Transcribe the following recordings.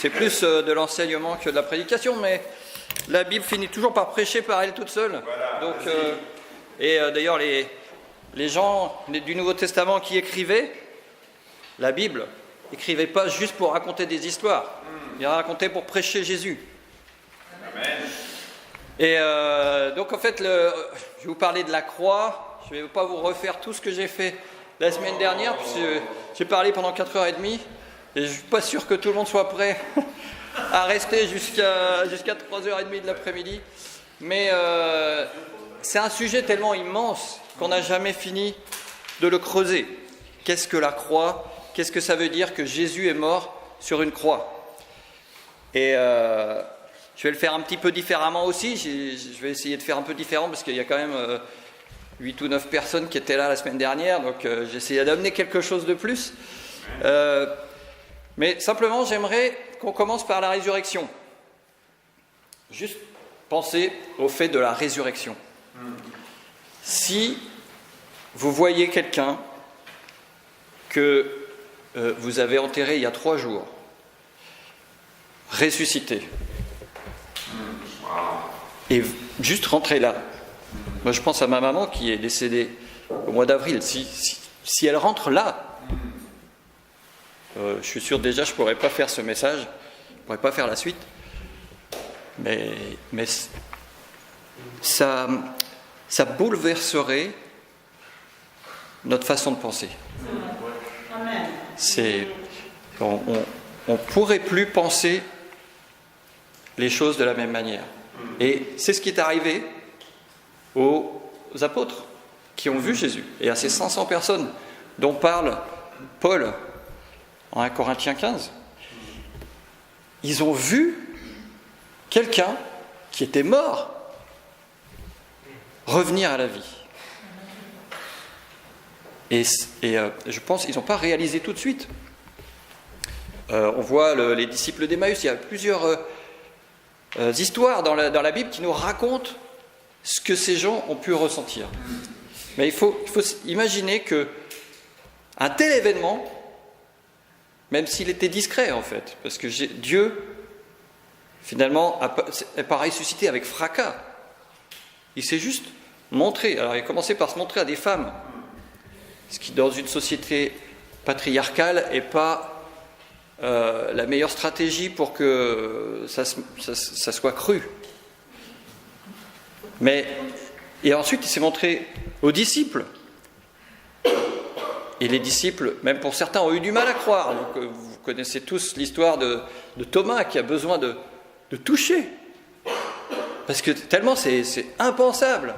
c'est plus de l'enseignement que de la prédication, mais la Bible finit toujours par prêcher par elle toute seule. Voilà, donc, d'ailleurs, les gens du Nouveau Testament qui écrivaient la Bible, n'écrivaient pas juste pour raconter des histoires, ils racontaient pour prêcher Jésus. Amen. Et donc en fait, je vais vous parler de la croix. Je ne vais pas vous refaire tout ce que j'ai fait la semaine dernière, puisque j'ai parlé pendant 4h30, et je ne suis pas sûr que tout le monde soit prêt à rester jusqu'à 3h30 de l'après-midi. Mais c'est un sujet tellement immense qu'on n'a jamais fini de le creuser. Qu'est-ce que la croix ? Qu'est-ce que ça veut dire que Jésus est mort sur une croix ? Et je vais le faire un petit peu différemment aussi. Je vais essayer de faire un peu différent parce qu'il y a quand même 8 ou 9 personnes qui étaient là la semaine dernière. Donc j'ai essayé d'amener quelque chose de plus. Mais simplement, j'aimerais qu'on commence par la résurrection. Juste penser au fait de la résurrection. Si vous voyez quelqu'un que vous avez enterré il y a 3 jours, ressuscité, et juste rentrer là. Moi, je pense à ma maman qui est décédée au mois d'avril. Si elle rentre là, je suis sûr déjà je ne pourrais pas faire ce message, je ne pourrais pas faire la suite. Mais ça bouleverserait notre façon de penser. On ne pourrait plus penser les choses de la même manière. Et c'est ce qui est arrivé aux apôtres qui ont vu Jésus, et à ces 500 personnes dont parle Paul en 1 Corinthiens 15. Ils ont vu quelqu'un qui était mort revenir à la vie. Et je pense qu'ils n'ont pas réalisé tout de suite. On voit les disciples d'Emmaüs, il y a plusieurs histoires dans la Bible qui nous racontent ce que ces gens ont pu ressentir. Mais il faut imaginer qu'un tel événement, même s'il était discret en fait, parce que Dieu, finalement, n'est pas ressuscité avec fracas. Il s'est juste montré. Alors il a commencé par se montrer à des femmes, ce qui dans une société patriarcale n'est pas la meilleure stratégie pour que ça soit cru. Et ensuite il s'est montré aux disciples. Et les disciples, même pour certains, ont eu du mal à croire. Donc, vous connaissez tous l'histoire de Thomas qui a besoin de toucher. Parce que tellement c'est impensable.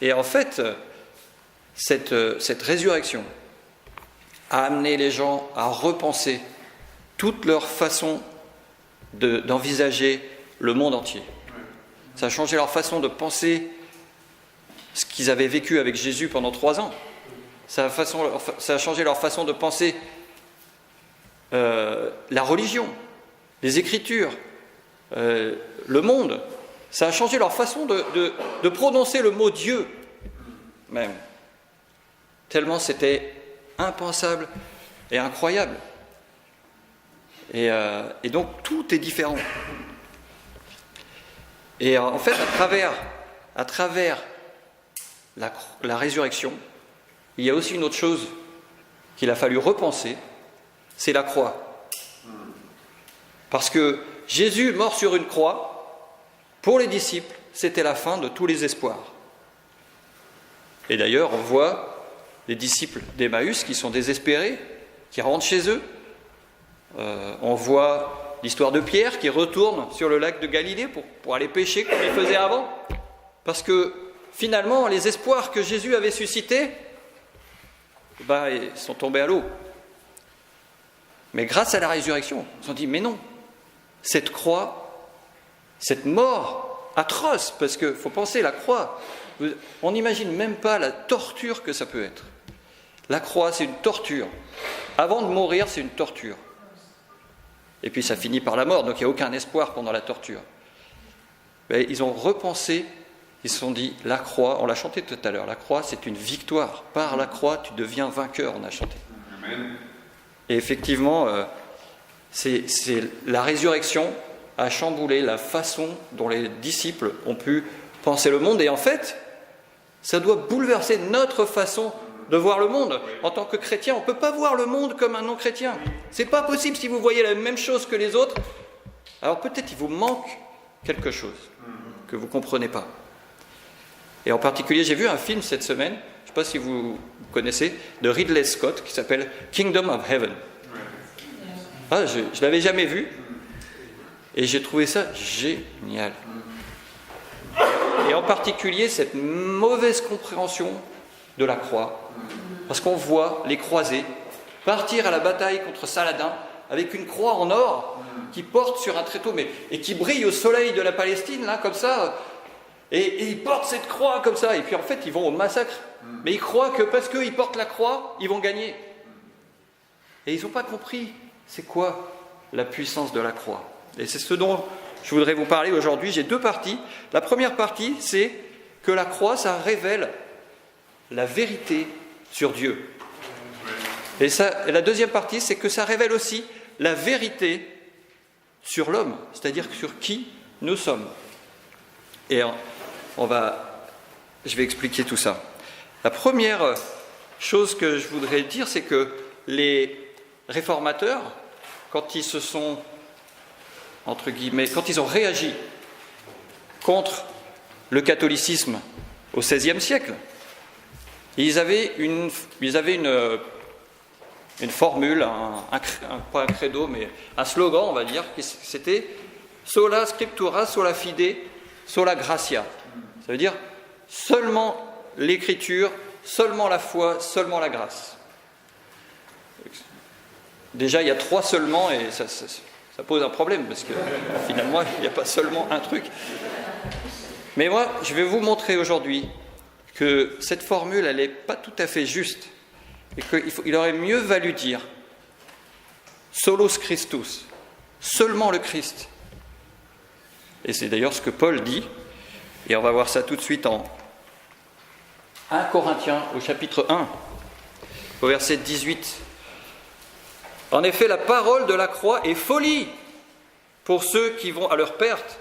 Et en fait, cette résurrection a amené les gens à repenser toute leur façon d'envisager le monde entier. Ça a changé leur façon de penser ce qu'ils avaient vécu avec Jésus pendant 3 ans. Ça a changé leur façon de penser la religion, les Écritures, le monde. Ça a changé leur façon de prononcer le mot Dieu, même. Tellement c'était impensable et incroyable. Et donc tout est différent. Et en fait, à travers la résurrection, il y a aussi une autre chose qu'il a fallu repenser, c'est la croix. Parce que Jésus, mort sur une croix, pour les disciples, c'était la fin de tous les espoirs. Et d'ailleurs, on voit les disciples d'Emmaüs qui sont désespérés, qui rentrent chez eux. On voit l'histoire de Pierre qui retourne sur le lac de Galilée pour aller pêcher comme il faisait avant. Parce que finalement, les espoirs que Jésus avait suscités, ils sont tombés à l'eau. Mais grâce à la résurrection, ils se sont dit, mais non, cette croix, cette mort atroce, parce qu'il faut penser, la croix, on n'imagine même pas la torture que ça peut être. La croix, c'est une torture. Avant de mourir, c'est une torture. Et puis ça finit par la mort, donc il n'y a aucun espoir pendant la torture. Mais ils ont repensé, ils se sont dit, la croix, on l'a chanté tout à l'heure, la croix c'est une victoire. Par la croix, tu deviens vainqueur, on a chanté. Amen. Et effectivement, C'est la résurrection a chamboulé la façon dont les disciples ont pu penser le monde. Et en fait, ça doit bouleverser notre façon de voir le monde. En tant que chrétien, on ne peut pas voir le monde comme un non-chrétien. C'est pas possible si vous voyez la même chose que les autres. Alors peut-être il vous manque quelque chose que vous ne comprenez pas. Et en particulier, j'ai vu un film cette semaine, je ne sais pas si vous connaissez, de Ridley Scott, qui s'appelle Kingdom of Heaven. Ah, je ne l'avais jamais vu, et j'ai trouvé ça génial. Et en particulier, cette mauvaise compréhension de la croix, parce qu'on voit les croisés partir à la bataille contre Saladin avec une croix en or qui porte sur un tréteau, et qui brille au soleil de la Palestine, là, comme ça. Et ils portent cette croix comme ça, et puis en fait ils vont au massacre. Mais ils croient que parce qu'ils portent la croix, ils vont gagner. Et ils n'ont pas compris c'est quoi la puissance de la croix. Et c'est ce dont je voudrais vous parler aujourd'hui. J'ai deux parties. La première partie, c'est que la croix, ça révèle la vérité sur Dieu. Et la deuxième partie, c'est que ça révèle aussi la vérité sur l'homme, c'est-à-dire sur qui nous sommes. Et je vais expliquer tout ça. La première chose que je voudrais dire, c'est que les réformateurs, quand ils se sont, entre guillemets, quand ils ont réagi contre le catholicisme au XVIe siècle, ils avaient une formule, pas un credo, mais un slogan, on va dire, c'était « Sola scriptura, sola fide, sola gratia ». Ça veut dire seulement l'écriture, seulement la foi, seulement la grâce. Déjà, il y a trois seulement, et ça pose un problème, parce que finalement, il n'y a pas seulement un truc. Mais moi, je vais vous montrer aujourd'hui que cette formule, elle n'est pas tout à fait juste, et qu'il aurait mieux valu dire solos Christus, seulement le Christ. Et c'est d'ailleurs ce que Paul dit, et on va voir ça tout de suite en 1 Corinthiens au chapitre 1, au verset 18. En effet, la parole de la croix est folie pour ceux qui vont à leur perte.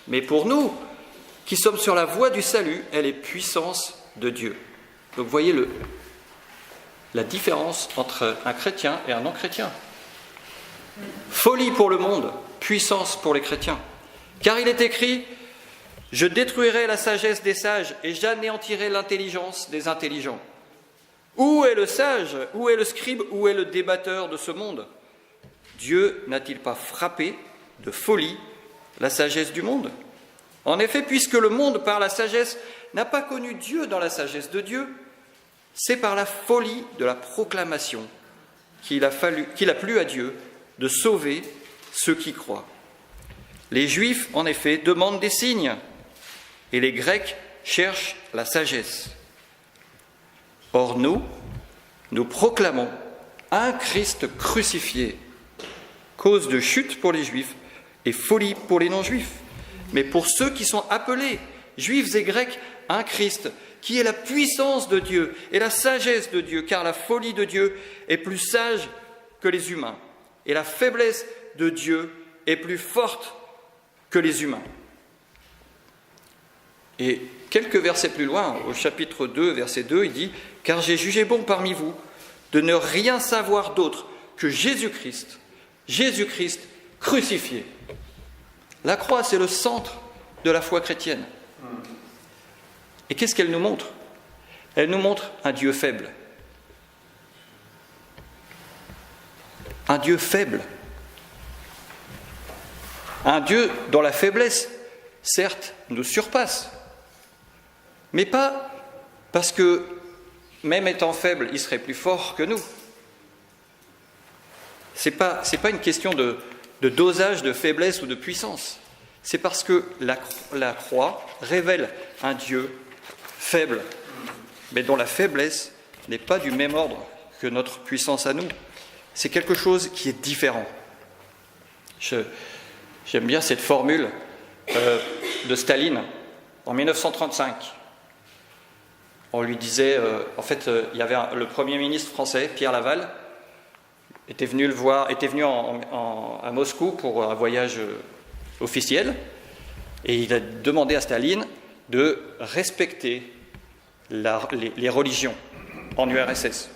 Mais pour nous, qui sommes sur la voie du salut, elle est puissance de Dieu. Donc voyez la différence entre un chrétien et un non-chrétien. Folie pour le monde, puissance pour les chrétiens. Car il est écrit « Je détruirai la sagesse des sages et j'anéantirai l'intelligence des intelligents. » Où est le sage? Où est le scribe? Où est le débatteur de ce monde? Dieu n'a-t-il pas frappé de folie la sagesse du monde? En effet, puisque le monde, par la sagesse, n'a pas connu Dieu dans la sagesse de Dieu, c'est par la folie de la proclamation qu'il a plu à Dieu de sauver ceux qui croient. Les Juifs, en effet, demandent des signes, et les Grecs cherchent la sagesse. Or nous proclamons un Christ crucifié, cause de chute pour les Juifs et folie pour les non-Juifs. Mais pour ceux qui sont appelés, Juifs et Grecs, un Christ qui est la puissance de Dieu et la sagesse de Dieu, car la folie de Dieu est plus sage que les humains, et la faiblesse de Dieu est plus forte que les humains. Et quelques versets plus loin, au chapitre 2, verset 2, il dit « Car j'ai jugé bon parmi vous de ne rien savoir d'autre que Jésus-Christ crucifié. » La croix, c'est le centre de la foi chrétienne. Et qu'est-ce qu'elle nous montre? Elle nous montre un Dieu faible. Un Dieu faible. Un Dieu dont la faiblesse, certes, nous surpasse. Mais pas parce que, même étant faible, il serait plus fort que nous. C'est pas une question de dosage de faiblesse ou de puissance. C'est parce que la croix révèle un Dieu faible, mais dont la faiblesse n'est pas du même ordre que notre puissance à nous. C'est quelque chose qui est différent. J'aime bien cette formule de Staline en 1935. On lui disait, il y avait le Premier ministre français, Pierre Laval, était venu le voir, était venu à Moscou pour un voyage officiel, et il a demandé à Staline de respecter les religions en URSS.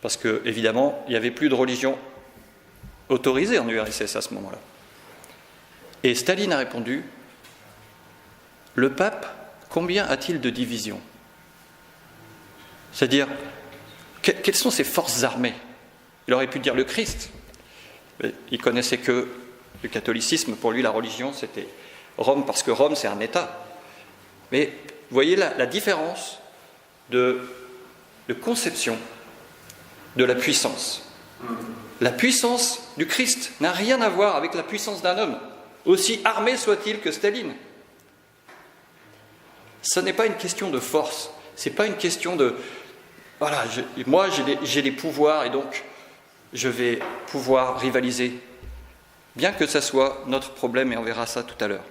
Parce que, évidemment, il n'y avait plus de religion autorisée en URSS à ce moment-là. Et Staline a répondu, le pape, combien a-t-il de divisions ? C'est-à-dire, quelles sont ses forces armées ? Il aurait pu dire le Christ. Mais il connaissait que le catholicisme. Pour lui, la religion, c'était Rome, parce que Rome, c'est un État. Mais vous voyez la différence de conception de la puissance. La puissance du Christ n'a rien à voir avec la puissance d'un homme, aussi armé soit-il que Staline. Ce n'est pas une question de force, ce n'est pas une question de... Voilà, moi j'ai des pouvoirs et donc je vais pouvoir rivaliser. Bien que ça soit notre problème, et on verra ça tout à l'heure.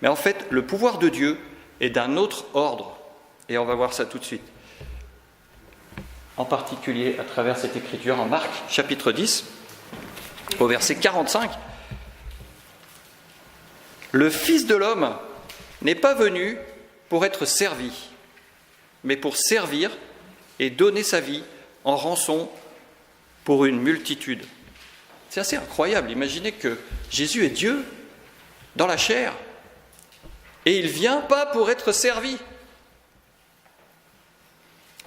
Mais en fait, le pouvoir de Dieu est d'un autre ordre, et on va voir ça tout de suite. En particulier à travers cette écriture en Marc, chapitre 10, au verset 45. Le Fils de l'homme n'est pas venu pour être servi, mais pour servir et donner sa vie en rançon pour une multitude. C'est assez incroyable. Imaginez que Jésus est Dieu dans la chair et il ne vient pas pour être servi.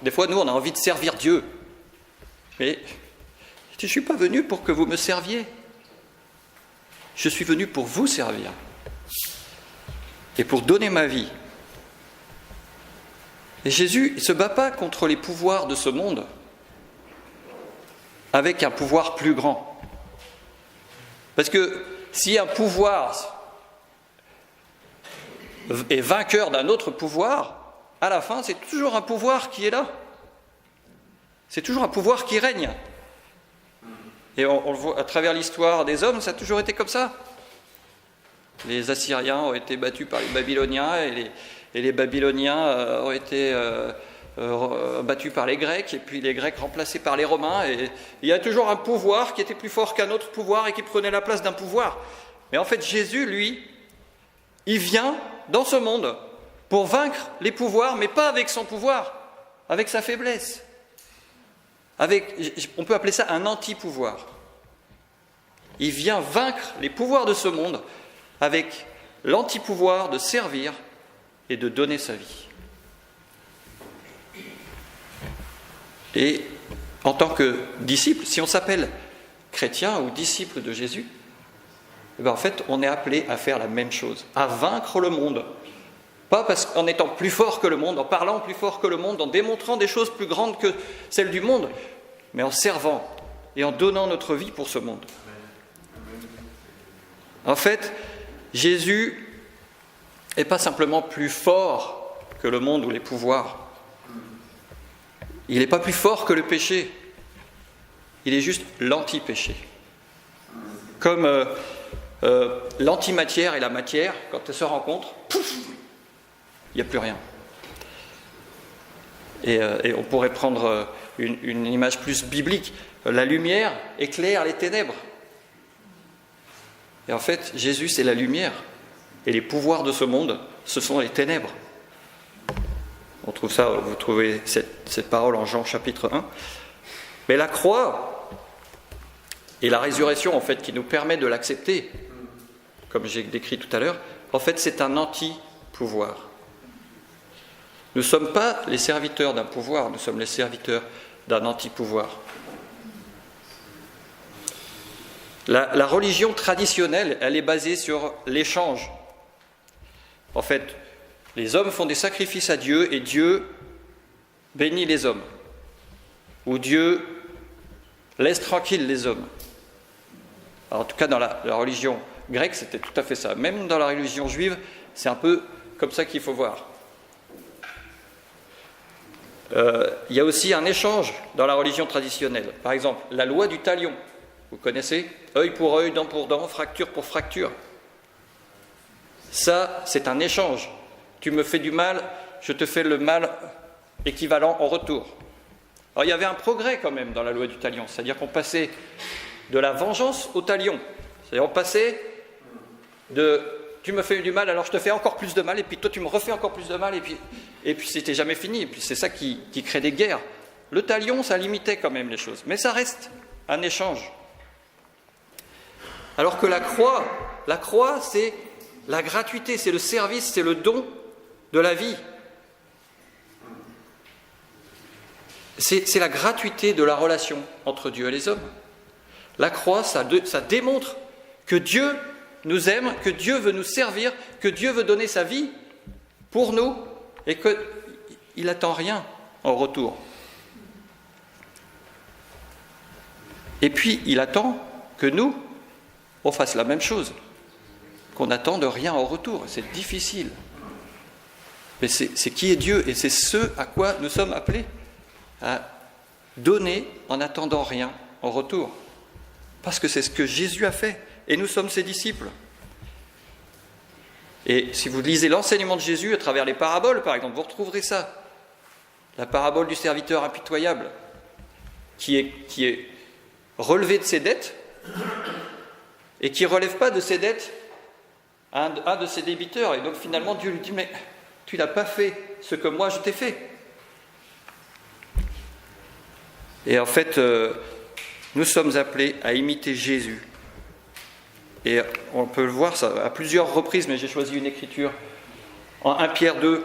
Des fois, nous, on a envie de servir Dieu. Mais je ne suis pas venu pour que vous me serviez. Je suis venu pour vous servir et pour donner ma vie. Et Jésus ne se bat pas contre les pouvoirs de ce monde avec un pouvoir plus grand. Parce que si un pouvoir est vainqueur d'un autre pouvoir, à la fin, c'est toujours un pouvoir qui est là. C'est toujours un pouvoir qui règne. Et on le voit à travers l'histoire des hommes, ça a toujours été comme ça. Les Assyriens ont été battus par les Babyloniens et les Babyloniens ont été battus par les Grecs et puis les Grecs remplacés par les Romains. Et il y a toujours un pouvoir qui était plus fort qu'un autre pouvoir et qui prenait la place d'un pouvoir. Mais en fait, Jésus, lui, il vient dans ce monde pour vaincre les pouvoirs, mais pas avec son pouvoir, avec sa faiblesse. On peut appeler ça un anti-pouvoir. Il vient vaincre les pouvoirs de ce monde avec l'anti-pouvoir de servir et de donner sa vie. Et en tant que disciple, si on s'appelle chrétien ou disciple de Jésus, en fait, on est appelé à faire la même chose, à vaincre le monde. Pas en étant plus fort que le monde, en parlant plus fort que le monde, en démontrant des choses plus grandes que celles du monde, mais en servant et en donnant notre vie pour ce monde. En fait, Jésus n'est pas simplement plus fort que le monde ou les pouvoirs. Il n'est pas plus fort que le péché. Il est juste l'anti-péché. Comme l'antimatière et la matière, quand elles se rencontrent, pouf, il n'y a plus rien. Et on pourrait prendre une image plus biblique. La lumière éclaire les ténèbres. Et en fait, Jésus, c'est la lumière. Et les pouvoirs de ce monde, ce sont les ténèbres. On trouve ça, vous trouvez cette parole en Jean chapitre 1. Mais la croix et la résurrection, en fait, qui nous permet de l'accepter, comme j'ai décrit tout à l'heure, en fait, c'est un anti-pouvoir. Nous ne sommes pas les serviteurs d'un pouvoir, nous sommes les serviteurs d'un anti-pouvoir. La religion traditionnelle, elle est basée sur l'échange. En fait, les hommes font des sacrifices à Dieu et Dieu bénit les hommes. Ou Dieu laisse tranquille les hommes. Alors, en tout cas, dans la religion grecque, c'était tout à fait ça. Même dans la religion juive, c'est un peu comme ça qu'il faut voir. Il y a aussi un échange dans la religion traditionnelle. Par exemple, la loi du talion. Vous connaissez ? Œil pour œil, dent pour dent, fracture pour fracture. Ça, c'est un échange. Tu me fais du mal, je te fais le mal équivalent en retour. Alors il y avait un progrès quand même dans la loi du talion, c'est-à-dire qu'on passait de la vengeance au talion. C'est-à-dire on passait de « tu me fais du mal, alors je te fais encore plus de mal, et puis toi tu me refais encore plus de mal, et puis c'était jamais fini. » Et puis c'est ça qui crée des guerres. Le talion, ça limitait quand même les choses, mais ça reste un échange. Alors que la croix, c'est la gratuité, c'est le service, c'est le don de la vie. C'est la gratuité de la relation entre Dieu et les hommes. La croix, ça démontre que Dieu nous aime, que Dieu veut nous servir, que Dieu veut donner sa vie pour nous et qu'il n'attend rien en retour. Et puis, il attend que nous, on fasse la même chose, qu'on n'attend de rien en retour. C'est difficile. Mais c'est qui est Dieu et c'est ce à quoi nous sommes appelés, à donner en n'attendant rien en retour. Parce que c'est ce que Jésus a fait, et nous sommes ses disciples. Et si vous lisez l'enseignement de Jésus à travers les paraboles, par exemple, vous retrouverez ça. La parabole du serviteur impitoyable, qui est relevé de ses dettes, et qui ne relève pas de ses dettes un de ses débiteurs. Et donc finalement, Dieu lui dit « Mais tu n'as pas fait ce que moi je t'ai fait. » Et en fait, nous sommes appelés à imiter Jésus. Et on peut le voir ça à plusieurs reprises, mais j'ai choisi une écriture. En 1 Pierre 2,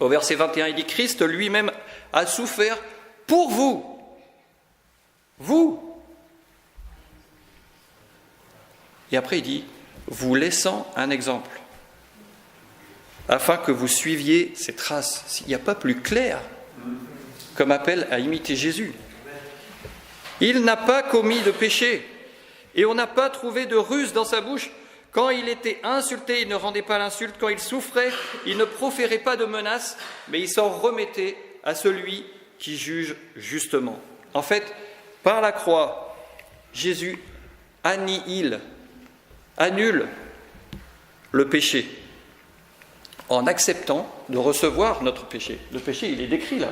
au verset 21, il dit « Christ lui-même a souffert pour vous. » Vous. Et après il dit « vous laissant un exemple, afin que vous suiviez ses traces. » Il n'y a pas plus clair comme appel à imiter Jésus. Il n'a pas commis de péché, et on n'a pas trouvé de ruse dans sa bouche. Quand il était insulté, il ne rendait pas l'insulte. Quand il souffrait, il ne proférait pas de menaces, mais il s'en remettait à celui qui juge justement. En fait, par la croix, Jésus annule le péché en acceptant de recevoir notre péché. Le péché, il est décrit là.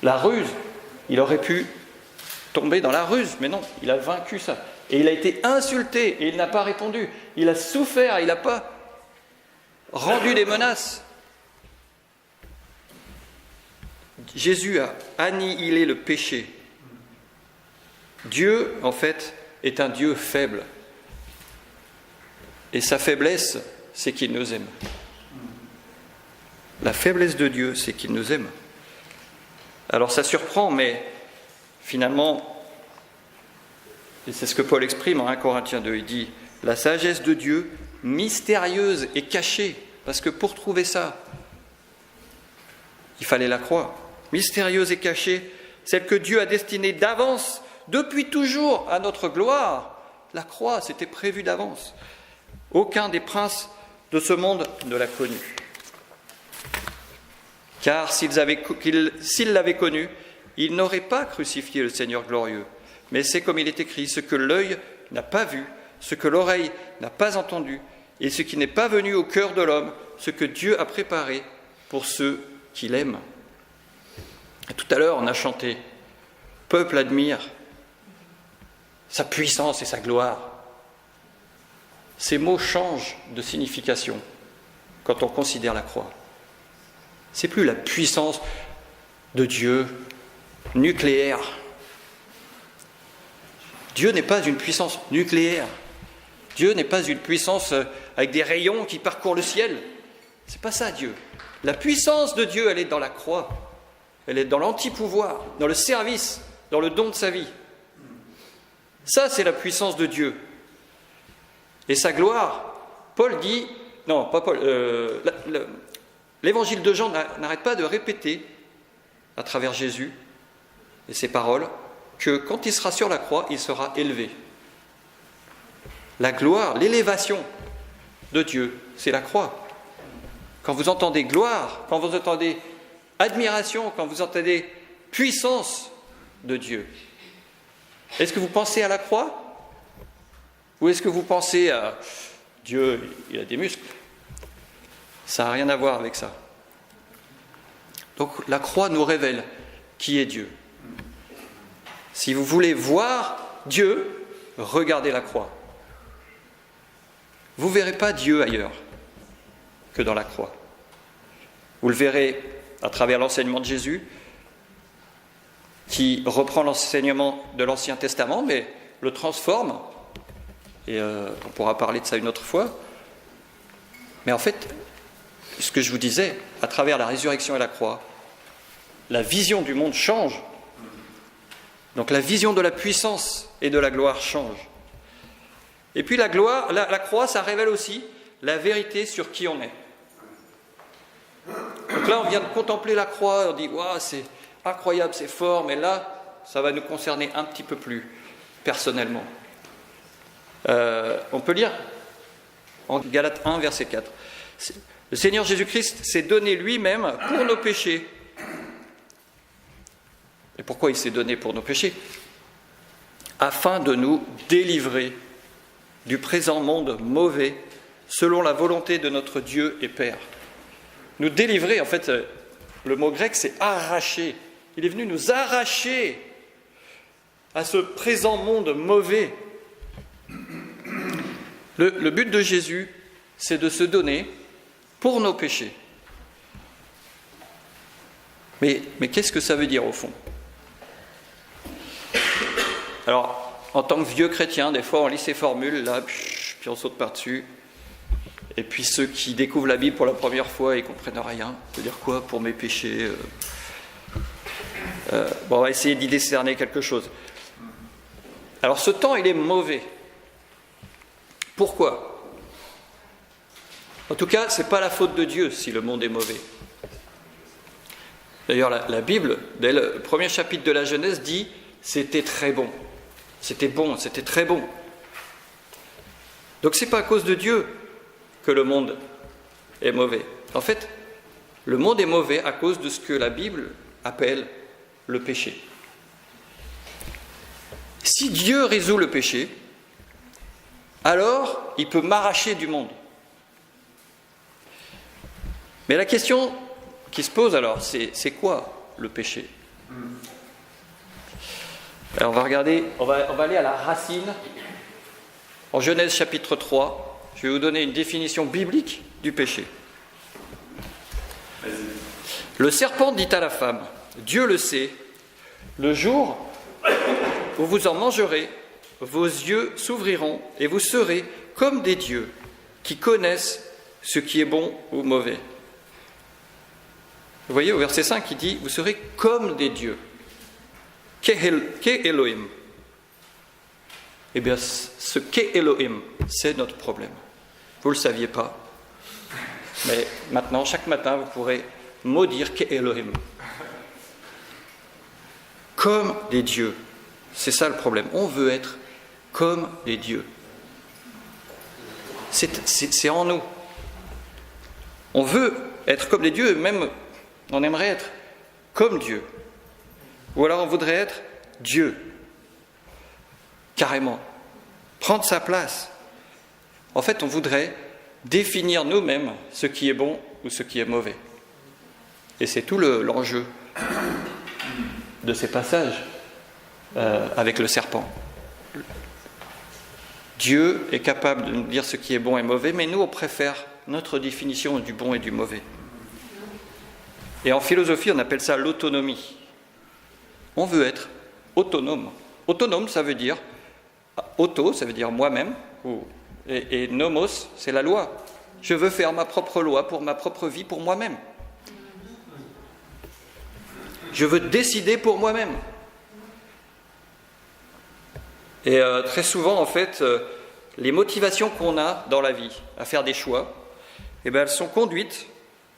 La ruse, il aurait pu tomber dans la ruse, mais non, il a vaincu ça. Et il a été insulté et il n'a pas répondu. Il a souffert, il n'a pas rendu des menaces. Jésus a annihilé le péché. Dieu, en fait, est un Dieu faible. Et sa faiblesse, c'est qu'il nous aime. La faiblesse de Dieu, c'est qu'il nous aime. Alors ça surprend, mais finalement, et c'est ce que Paul exprime en 1 Corinthiens 2, il dit « La sagesse de Dieu, mystérieuse et cachée », parce que pour trouver ça, il fallait la croix. Mystérieuse et cachée, celle que Dieu a destinée d'avance, depuis toujours, à notre gloire. La croix, c'était prévu d'avance. Aucun des princes de ce monde ne l'a connue. Car s'ils l'avaient connu, ils n'auraient pas crucifié le Seigneur glorieux. Mais c'est comme il est écrit, ce que l'œil n'a pas vu, ce que l'oreille n'a pas entendu, et ce qui n'est pas venu au cœur de l'homme, ce que Dieu a préparé pour ceux qui l'aiment. Et tout à l'heure, on a chanté « Peuple admire sa puissance et sa gloire ». Ces mots changent de signification quand on considère la croix. C'est plus la puissance de Dieu nucléaire. Dieu n'est pas une puissance nucléaire. Dieu n'est pas une puissance avec des rayons qui parcourent le ciel. C'est pas ça, Dieu. La puissance de Dieu, elle est dans la croix. Elle est dans l'anti-pouvoir, dans le service, dans le don de sa vie. Ça, c'est la puissance de Dieu. Et sa gloire, Paul dit, non, pas Paul, l'évangile de Jean n'arrête pas de répéter, à travers Jésus et ses paroles, que quand il sera sur la croix, il sera élevé. La gloire, l'élévation de Dieu, c'est la croix. Quand vous entendez gloire, quand vous entendez admiration, quand vous entendez puissance de Dieu, est-ce que vous pensez à la croix? Ou est-ce que vous pensez à Dieu, il a des muscles? Ça n'a rien à voir avec ça. Donc la croix nous révèle qui est Dieu. Si vous voulez voir Dieu, regardez la croix. Vous ne verrez pas Dieu ailleurs que dans la croix. Vous le verrez à travers l'enseignement de Jésus, qui reprend l'enseignement de l'Ancien Testament, mais le transforme, et on pourra parler de ça une autre fois. Mais en fait, ce que je vous disais, à travers la résurrection et la croix, la vision du monde change. Donc la vision de la puissance et de la gloire change. Et puis la croix, ça révèle aussi la vérité sur qui on est. Donc là, on vient de contempler la croix, on dit « Waouh, c'est incroyable, c'est fort », mais là, ça va nous concerner un petit peu plus personnellement. On peut lire en Galates 1, verset 4. Le Seigneur Jésus-Christ s'est donné lui-même pour nos péchés. Et pourquoi il s'est donné pour nos péchés ? Afin de nous délivrer du présent monde mauvais, selon la volonté de notre Dieu et Père. Nous délivrer, en fait, le mot grec, c'est arracher. Il est venu nous arracher à ce présent monde mauvais. Le but de Jésus, c'est de se donner pour nos péchés. Mais qu'est-ce que ça veut dire au fond ? Alors, en tant que vieux chrétien, des fois on lit ces formules, là, puis on saute par-dessus. Et puis ceux qui découvrent la Bible pour la première fois et ne comprennent rien, ça veut dire quoi pour mes péchés ? On va essayer d'y décerner quelque chose. Alors ce temps, il est mauvais. Pourquoi ? En tout cas, ce n'est pas la faute de Dieu si le monde est mauvais. D'ailleurs, la Bible, dès le premier chapitre de la Genèse, dit « c'était très bon ». C'était bon, c'était très bon. Donc ce n'est pas à cause de Dieu que le monde est mauvais. En fait, le monde est mauvais à cause de ce que la Bible appelle le péché. Si Dieu résout le péché, alors il peut m'arracher du monde. Mais la question qui se pose alors, c'est quoi le péché ? Alors on va regarder, on va aller à la racine. En Genèse chapitre 3, je vais vous donner une définition biblique du péché. Le serpent dit à la femme, Dieu le sait, le jour où vous en mangerez, vos yeux s'ouvriront et vous serez comme des dieux qui connaissent ce qui est bon ou mauvais. Vous voyez au verset 5, il dit, vous serez comme des dieux. Qu'est Elohim ? Eh bien, ce qu'est Elohim, c'est notre problème. Vous ne le saviez pas. Mais maintenant, chaque matin, vous pourrez maudire qu'est Elohim. Comme des dieux. C'est ça le problème. On veut être comme des dieux. C'est en nous. On veut être comme des dieux, même on aimerait être comme Dieu. Ou alors on voudrait être Dieu. Carrément. Prendre sa place. En fait, on voudrait définir nous-mêmes ce qui est bon ou ce qui est mauvais. Et c'est tout l'enjeu de ces passages avec le serpent. Dieu est capable de nous dire ce qui est bon et mauvais, mais nous, on préfère notre définition du bon et du mauvais. Et en philosophie, on appelle ça l'autonomie. On veut être autonome. Autonome, ça veut dire auto, ça veut dire moi-même, et nomos, c'est la loi. Je veux faire ma propre loi pour ma propre vie, pour moi-même. Je veux décider pour moi-même. Et très souvent, en fait, les motivations qu'on a dans la vie à faire des choix, eh bien, elles sont conduites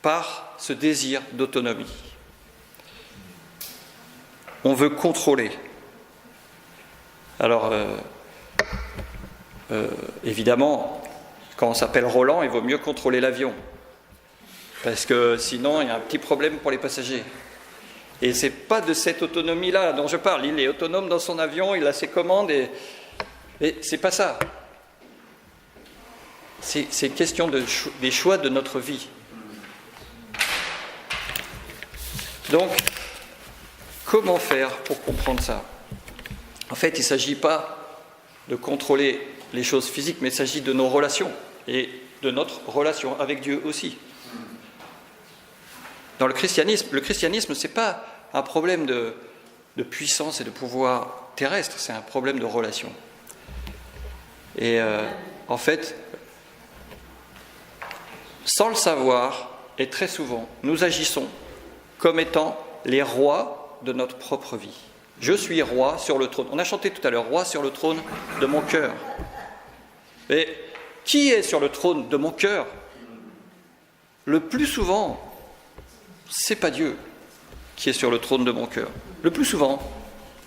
par ce désir d'autonomie. On veut contrôler. Alors, évidemment, quand on s'appelle Roland, il vaut mieux contrôler l'avion. Parce que sinon, il y a un petit problème pour les passagers. Et ce n'est pas de cette autonomie-là dont je parle. Il est autonome dans son avion, il a ses commandes, et ce n'est pas ça. C'est question des choix de notre vie. Donc, comment faire pour comprendre ça? En fait, il ne s'agit pas de contrôler les choses physiques, mais il s'agit de nos relations et de notre relation avec Dieu aussi. Dans le christianisme, ce n'est pas un problème de puissance et de pouvoir terrestre, c'est un problème de relation. Et en fait, sans le savoir, et très souvent, nous agissons comme étant les rois de notre propre vie. Je suis roi sur le trône. On a chanté tout à l'heure, roi sur le trône de mon cœur. Mais qui est sur le trône de mon cœur? Le plus souvent, c'est pas Dieu qui est sur le trône de mon cœur. Le plus souvent,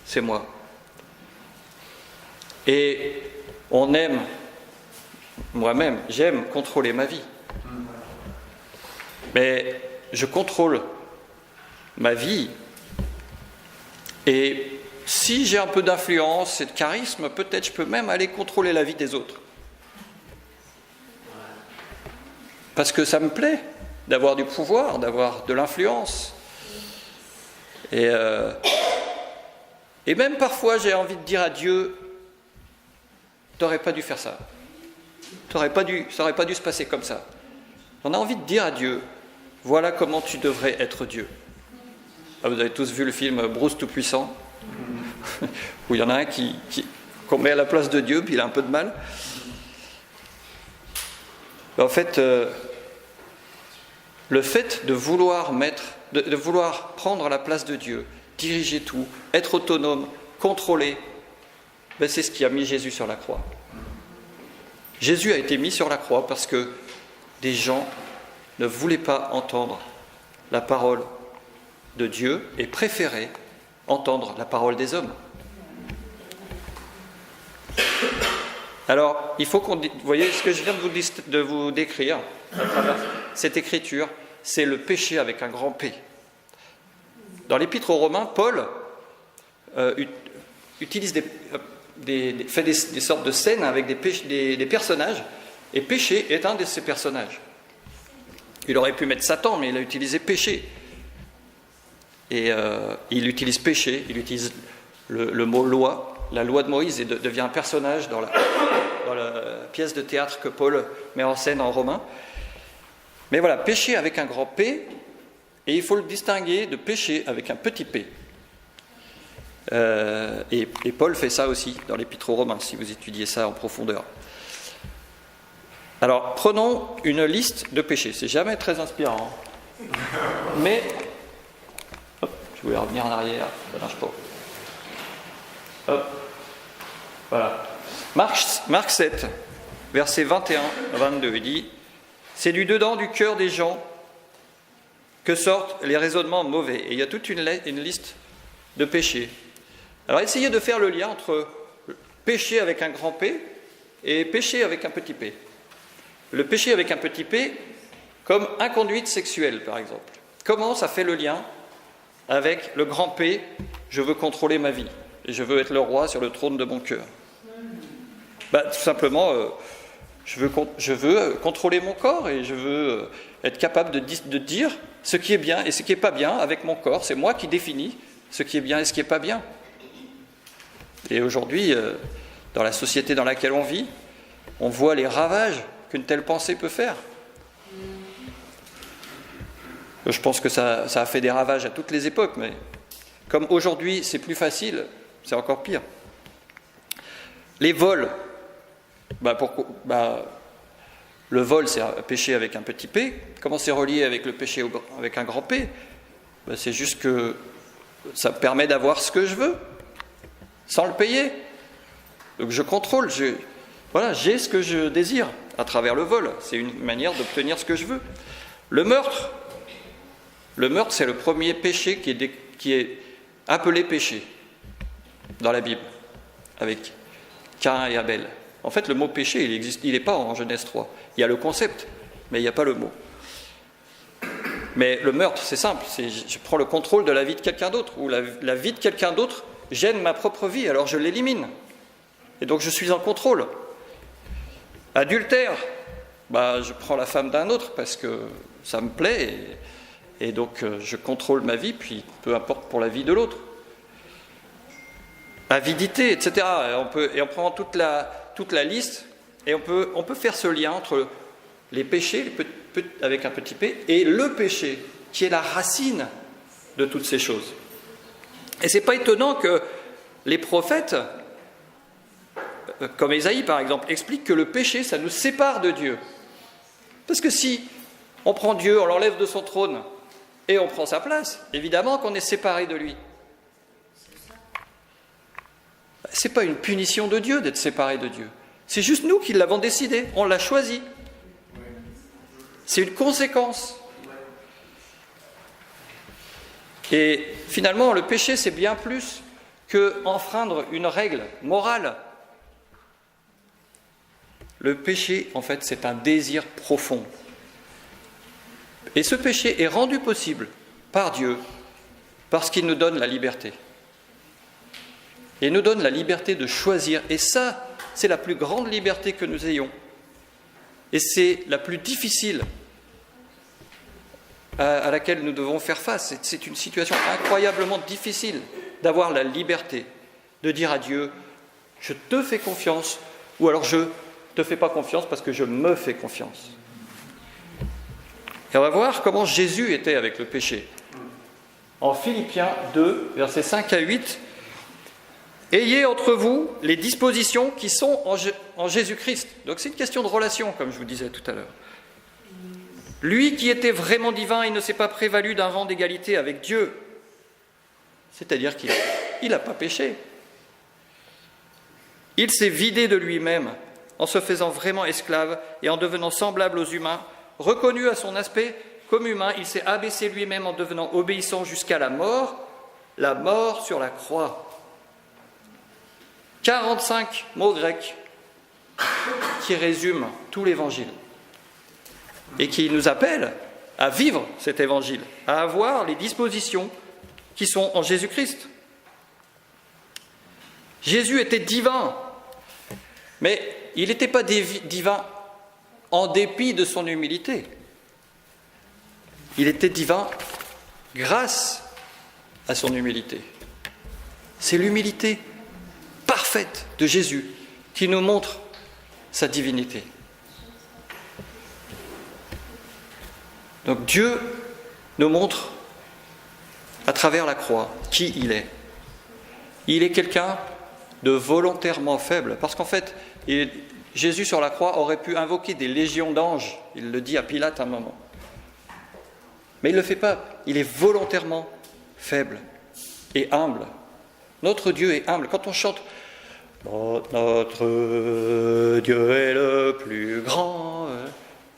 c'est moi. Et moi-même, j'aime contrôler ma vie. Mais je contrôle ma vie. Et si j'ai un peu d'influence et de charisme, peut-être je peux même aller contrôler la vie des autres. Parce que ça me plaît d'avoir du pouvoir, d'avoir de l'influence. Et même parfois, j'ai envie de dire à Dieu, t'aurais pas dû faire ça. Ça aurait pas dû se passer comme ça. On a envie de dire à Dieu, voilà comment tu devrais être Dieu. Ah, vous avez tous vu le film Bruce Tout-Puissant, où il y en a un qu'on met à la place de Dieu, puis il a un peu de mal. En fait, le fait de vouloir de vouloir prendre la place de Dieu, diriger tout, être autonome, contrôler, c'est ce qui a mis Jésus sur la croix. Jésus a été mis sur la croix parce que des gens ne voulaient pas entendre la parole de Dieu et préféraient entendre la parole des hommes. Alors, il faut vous voyez, ce que je viens de vous décrire à travers cette écriture, c'est le péché avec un grand P. Dans l'Épître aux Romains, Paul utilise fait des sortes de scènes avec des personnages, et péché est un de ces personnages. Il aurait pu mettre Satan, mais il a utilisé péché. Et il utilise péché, il utilise le mot loi. La loi de Moïse devient un personnage dans la pièce de théâtre que Paul met en scène en Romains. Mais voilà, péché avec un grand P, et il faut le distinguer de péché avec un petit p. Et Paul fait ça aussi dans l'Épître aux Romains, si vous étudiez ça en profondeur. Alors, prenons une liste de péchés. C'est jamais très inspirant. Mais, hop, je voulais revenir en arrière, ça ne marche pas. Hop, voilà. Marc 7, versets 21 à 22, il dit « C'est du dedans du cœur des gens que sortent les raisonnements mauvais. » Et il y a toute une liste de péchés. Alors, essayez de faire le lien entre péché avec un grand P et péché avec un petit p. Le péché avec un petit p, comme inconduite sexuelle, par exemple. Comment ça fait le lien avec le grand P, je veux contrôler ma vie, et je veux être le roi sur le trône de mon cœur? Tout simplement, je veux contrôler mon corps, et je veux être capable de dire ce qui est bien et ce qui n'est pas bien avec mon corps. C'est moi qui définis ce qui est bien et ce qui n'est pas bien. Et aujourd'hui, dans la société dans laquelle on vit, on voit les ravages qu'une telle pensée peut faire. Je pense que ça a fait des ravages à toutes les époques, mais comme aujourd'hui c'est plus facile, c'est encore pire. Les vols, le vol c'est un péché avec un petit p. Comment c'est relié avec le péché avec un grand P? C'est juste que ça me permet d'avoir ce que je veux, sans le payer. Donc je contrôle, j'ai ce que je désire à travers le vol. C'est une manière d'obtenir ce que je veux. Le meurtre, c'est le premier péché qui est appelé péché dans la Bible, avec Caïn et Abel. En fait, le mot péché, il n'est pas en Genèse 3. Il y a le concept, mais il n'y a pas le mot. Mais le meurtre, c'est simple, je prends le contrôle de la vie de quelqu'un d'autre, ou la vie de quelqu'un d'autre gêne ma propre vie, alors je l'élimine. Et donc je suis en contrôle. Adultère, je prends la femme d'un autre parce que ça me plaît et donc je contrôle ma vie, puis peu importe pour la vie de l'autre. Avidité, etc. Et on prend toute la liste, et on peut faire ce lien entre les péchés, avec un petit p, et le péché, qui est la racine de toutes ces choses. Et c'est pas étonnant que les prophètes, comme Ésaïe par exemple, expliquent que le péché, ça nous sépare de Dieu. Parce que si on prend Dieu, on l'enlève de son trône, et on prend sa place, évidemment qu'on est séparé de lui. C'est pas une punition de Dieu d'être séparé de Dieu. C'est juste nous qui l'avons décidé, on l'a choisi. C'est une conséquence. Et finalement, le péché, c'est bien plus qu'enfreindre une règle morale. Le péché, en fait, c'est un désir profond. Et ce péché est rendu possible par Dieu parce qu'il nous donne la liberté. Il nous donne la liberté de choisir. Et ça, c'est la plus grande liberté que nous ayons. Et c'est la plus difficile à laquelle nous devons faire face. C'est une situation incroyablement difficile d'avoir la liberté de dire à Dieu « je te fais confiance » ou alors « je ne te fais pas confiance parce que je me fais confiance ». Et on va voir comment Jésus était avec le péché. En Philippiens 2, versets 5 à 8, « Ayez entre vous les dispositions qui sont en Jésus-Christ ». Donc c'est une question de relation, comme je vous disais tout à l'heure. « Lui qui était vraiment divin, il ne s'est pas prévalu d'un rang d'égalité avec Dieu. » C'est-à-dire qu'il n'a pas péché. « Il s'est vidé de lui-même en se faisant vraiment esclave et en devenant semblable aux humains. Reconnu à son aspect comme humain, il s'est abaissé lui-même en devenant obéissant jusqu'à la mort sur la croix. » 45 mots grecs qui résument tout l'évangile et qui nous appellent à vivre cet évangile, à avoir les dispositions qui sont en Jésus-Christ. Jésus était divin, mais il n'était pas divin en dépit de son humilité. Il était divin grâce à son humilité. C'est l'humilité parfaite de Jésus qui nous montre sa divinité. Donc Dieu nous montre à travers la croix qui il est. Il est quelqu'un de volontairement faible, parce qu'en fait, Jésus sur la croix aurait pu invoquer des légions d'anges, il le dit à Pilate à un moment. Mais il ne le fait pas, il est volontairement faible et humble. Notre Dieu est humble. Quand on chante « Notre Dieu est le plus grand »,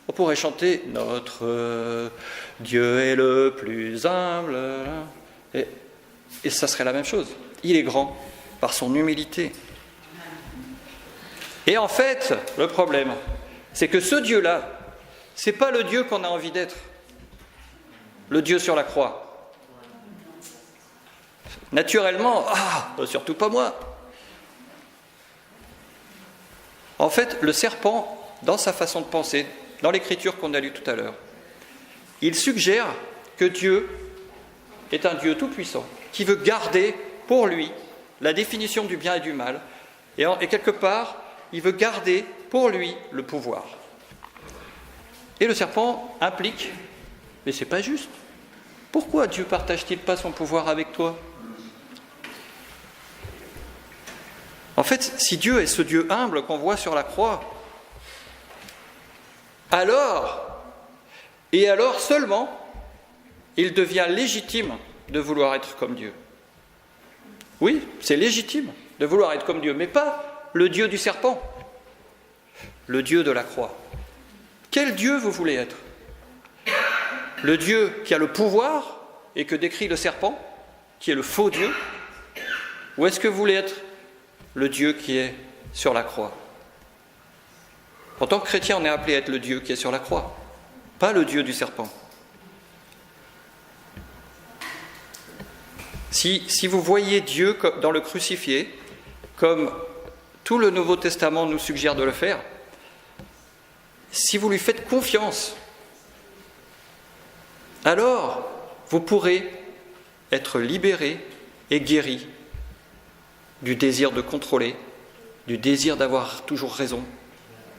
on pourrait chanter « Notre Dieu est le plus humble ». Et ça serait la même chose. Il est grand par son humilité. Et en fait, le problème, c'est que ce Dieu-là, ce n'est pas le Dieu qu'on a envie d'être. Le Dieu sur la croix. Naturellement, surtout pas moi. En fait, le serpent, dans sa façon de penser, dans l'écriture qu'on a lue tout à l'heure, il suggère que Dieu est un Dieu tout-puissant, qui veut garder pour lui la définition du bien et du mal, et quelque part, il veut garder pour lui le pouvoir. Et le serpent implique, mais c'est pas juste. Pourquoi Dieu partage-t-il pas son pouvoir avec toi ? En fait, si Dieu est ce Dieu humble qu'on voit sur la croix, alors seulement, il devient légitime de vouloir être comme Dieu. Oui, c'est légitime de vouloir être comme Dieu, mais pas le Dieu du serpent, le Dieu de la croix. Quel Dieu vous voulez être ? Le Dieu qui a le pouvoir et que décrit le serpent, qui est le faux Dieu ? Ou est-ce que vous voulez être le Dieu qui est sur la croix ? En tant que chrétien, on est appelé à être le Dieu qui est sur la croix, pas le Dieu du serpent. Si vous voyez Dieu dans le crucifié, comme tout le Nouveau Testament nous suggère de le faire, si vous lui faites confiance, alors vous pourrez être libérés et guéris du désir de contrôler, du désir d'avoir toujours raison,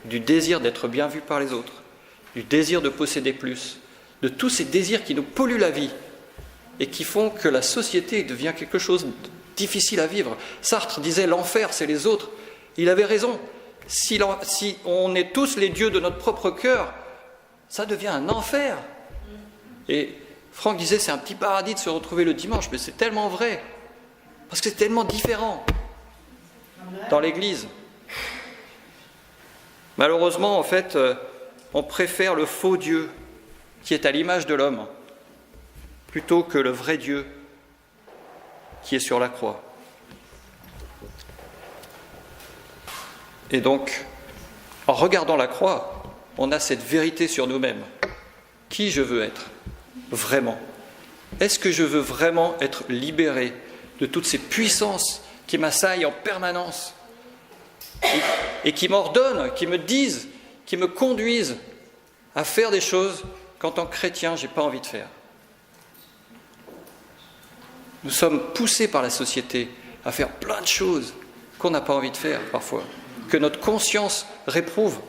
du désir d'être bien vu par les autres, du désir de posséder plus, de tous ces désirs qui nous polluent la vie et qui font que la société devient quelque chose de difficile à vivre. Sartre disait « l'enfer, c'est les autres ». Il avait raison. Si on est tous les dieux de notre propre cœur, ça devient un enfer. Et Franck disait « c'est un petit paradis de se retrouver le dimanche », mais c'est tellement vrai, parce que c'est tellement différent dans l'Église. Malheureusement, en fait, on préfère le faux Dieu qui est à l'image de l'homme plutôt que le vrai Dieu qui est sur la croix. Et donc, en regardant la croix, on a cette vérité sur nous-mêmes. Qui je veux être, vraiment? Est-ce que je veux vraiment être libéré de toutes ces puissances qui m'assaillent en permanence et qui m'ordonnent, qui me disent, qui me conduisent à faire des choses qu'en tant que chrétien, je n'ai pas envie de faire? Nous sommes poussés par la société à faire plein de choses qu'on n'a pas envie de faire parfois, que notre conscience réprouve.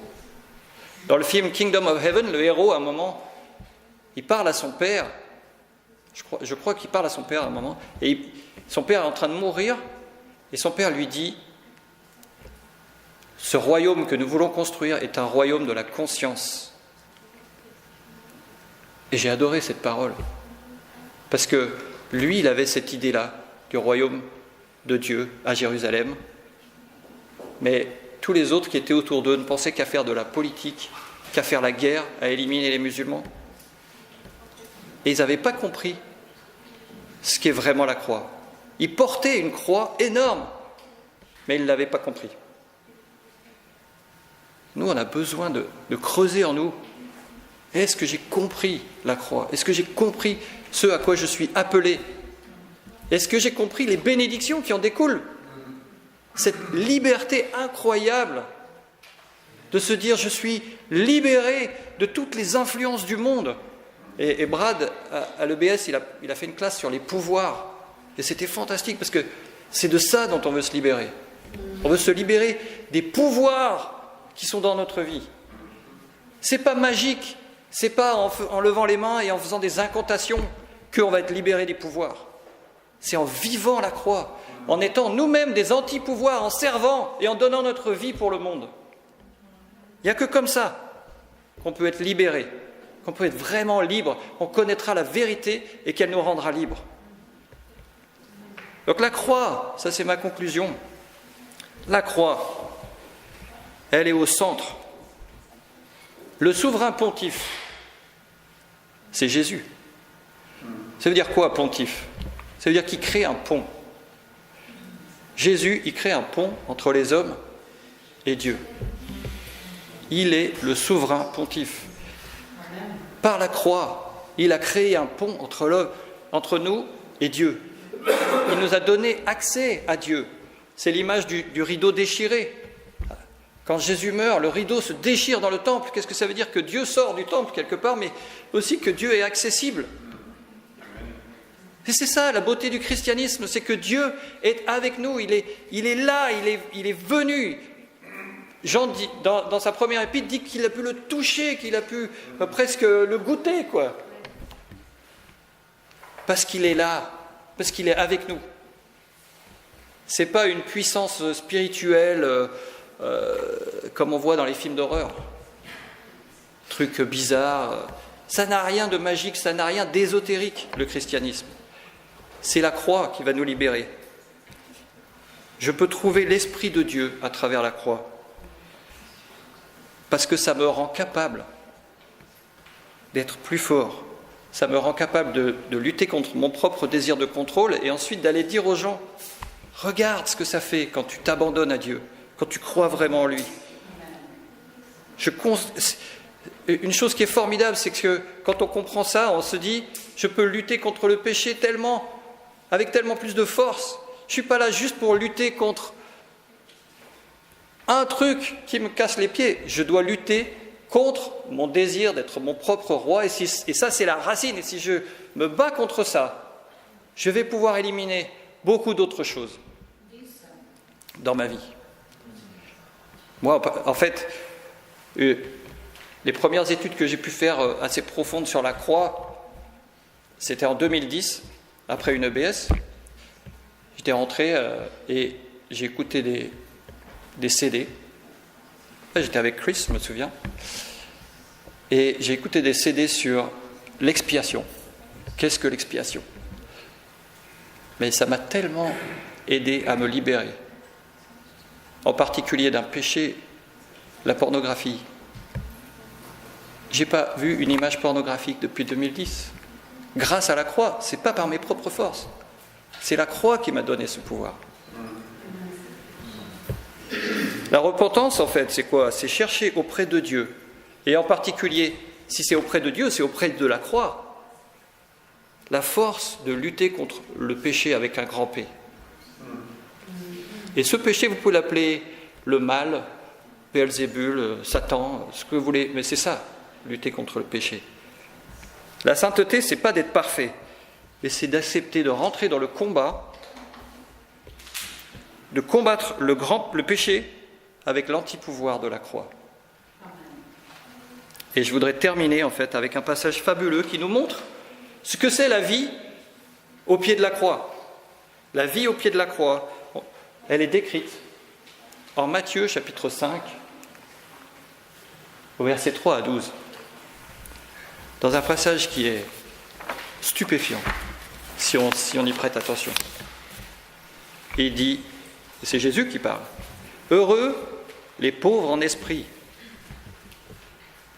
Dans le film Kingdom of Heaven, le héros, à un moment, il parle à son père, je crois qu'il parle à son père à un moment, et son père est en train de mourir, et son père lui dit « Ce royaume que nous voulons construire est un royaume de la conscience. » Et j'ai adoré cette parole, parce que lui, il avait cette idée-là du royaume de Dieu à Jérusalem, mais tous les autres qui étaient autour d'eux ne pensaient qu'à faire de la politique, qu'à faire la guerre, à éliminer les musulmans. Et ils n'avaient pas compris ce qu'est vraiment la croix. Ils portaient une croix énorme, mais ils ne l'avaient pas compris. Nous, on a besoin de creuser en nous. Est-ce que j'ai compris la croix? Est-ce que j'ai compris ce à quoi je suis appelé? Est-ce que j'ai compris les bénédictions qui en découlent? Cette liberté incroyable de se dire « je suis libéré de toutes les influences du monde ». Et Brad, à l'EBS, il a fait une classe sur les pouvoirs. Et c'était fantastique parce que c'est de ça dont on veut se libérer. On veut se libérer des pouvoirs qui sont dans notre vie. C'est pas magique, c'est pas en levant les mains et en faisant des incantations qu'on va être libéré des pouvoirs. C'est en vivant la croix, en étant nous-mêmes des anti-pouvoirs, en servant et en donnant notre vie pour le monde. Il n'y a que comme ça qu'on peut être libéré, qu'on peut être vraiment libre, on connaîtra la vérité et qu'elle nous rendra libres. Donc la croix, ça c'est ma conclusion, la croix, elle est au centre. Le souverain pontife, c'est Jésus. Ça veut dire quoi, pontife? Ça veut dire qu'il crée un pont. Jésus, il crée un pont entre les hommes et Dieu. Il est le souverain pontife. Par la croix, il a créé un pont entre nous et Dieu. Il nous a donné accès à Dieu. C'est l'image du rideau déchiré. Quand Jésus meurt, le rideau se déchire dans le temple. Qu'est-ce que ça veut dire? Que Dieu sort du temple quelque part, mais aussi que Dieu est accessible. Et c'est ça la beauté du christianisme, c'est que Dieu est avec nous, il est là, il est venu. Jean dit, dans sa première épître, dit qu'il a pu le toucher, qu'il a pu presque le goûter, quoi. Parce qu'il est là, parce qu'il est avec nous. C'est pas une puissance spirituelle comme on voit dans les films d'horreur. Truc bizarre. Ça n'a rien de magique, ça n'a rien d'ésotérique, le christianisme. C'est la croix qui va nous libérer. Je peux trouver l'Esprit de Dieu à travers la croix. Parce que ça me rend capable d'être plus fort. Ça me rend capable de lutter contre mon propre désir de contrôle et ensuite d'aller dire aux gens « Regarde ce que ça fait quand tu t'abandonnes à Dieu, quand tu crois vraiment en lui. » Une chose qui est formidable, c'est que quand on comprend ça, on se dit « Je peux lutter contre le péché avec tellement plus de force. Je ne suis pas là juste pour lutter contre un truc qui me casse les pieds. Je dois lutter contre mon désir d'être mon propre roi, et ça c'est la racine, et si je me bats contre ça, je vais pouvoir éliminer beaucoup d'autres choses dans ma vie. Moi, en fait, les premières études que j'ai pu faire assez profondes sur la croix, c'était en 2010, après une EBS. J'étais rentré et j'ai écouté des CD. J'étais avec Chris, je me souviens. Et j'ai écouté des CD sur l'expiation. Qu'est-ce que l'expiation ? Mais ça m'a tellement aidé à me libérer. En particulier d'un péché, la pornographie. Je n'ai pas vu une image pornographique depuis 2010. Grâce à la croix, ce n'est pas par mes propres forces. C'est la croix qui m'a donné ce pouvoir. La repentance, en fait, c'est quoi ? C'est chercher auprès de Dieu. Et en particulier, si c'est auprès de Dieu, c'est auprès de la croix. La force de lutter contre le péché avec un grand P. Et ce péché, vous pouvez l'appeler le mal, Beelzébul, Satan, ce que vous voulez, mais c'est ça, lutter contre le péché. La sainteté, c'est pas d'être parfait, mais c'est d'accepter de rentrer dans le combat, de combattre le péché avec l'antipouvoir de la croix. Et je voudrais terminer en fait avec un passage fabuleux qui nous montre ce que c'est la vie au pied de la croix. La vie au pied de la croix, elle est décrite en Matthieu chapitre 5, au verset 3 à 12, dans un passage qui est stupéfiant, si on y prête attention. Il dit, c'est Jésus qui parle, « Heureux les pauvres en esprit ».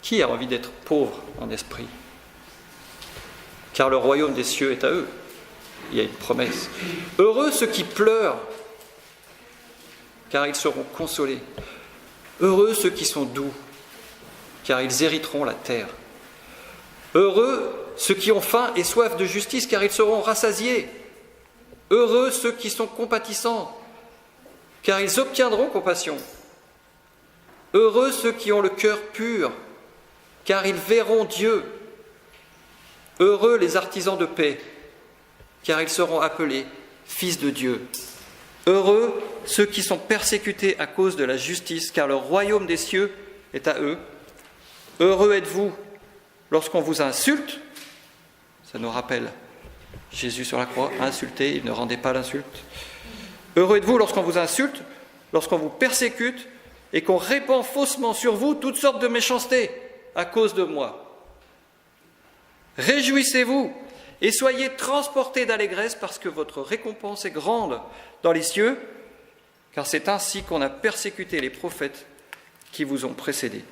Qui a envie d'être pauvre en esprit ? Car le royaume des cieux est à eux. Il y a une promesse. « Heureux ceux qui pleurent, car ils seront consolés. Heureux ceux qui sont doux, car ils hériteront la terre. Heureux ceux qui ont faim et soif de justice, car ils seront rassasiés. Heureux ceux qui sont compatissants, car ils obtiendront compassion. Heureux ceux qui ont le cœur pur, car ils verront Dieu. Heureux les artisans de paix, car ils seront appelés fils de Dieu. Heureux ceux qui sont persécutés à cause de la justice, car le royaume des cieux est à eux. Heureux êtes-vous lorsqu'on vous insulte. Ça nous rappelle Jésus sur la croix, insulté, il ne rendait pas l'insulte. Heureux êtes-vous lorsqu'on vous insulte, lorsqu'on vous persécute et qu'on répand faussement sur vous toutes sortes de méchancetés à cause de moi. Réjouissez-vous et soyez transportés d'allégresse parce que votre récompense est grande dans les cieux, car c'est ainsi qu'on a persécuté les prophètes qui vous ont précédés.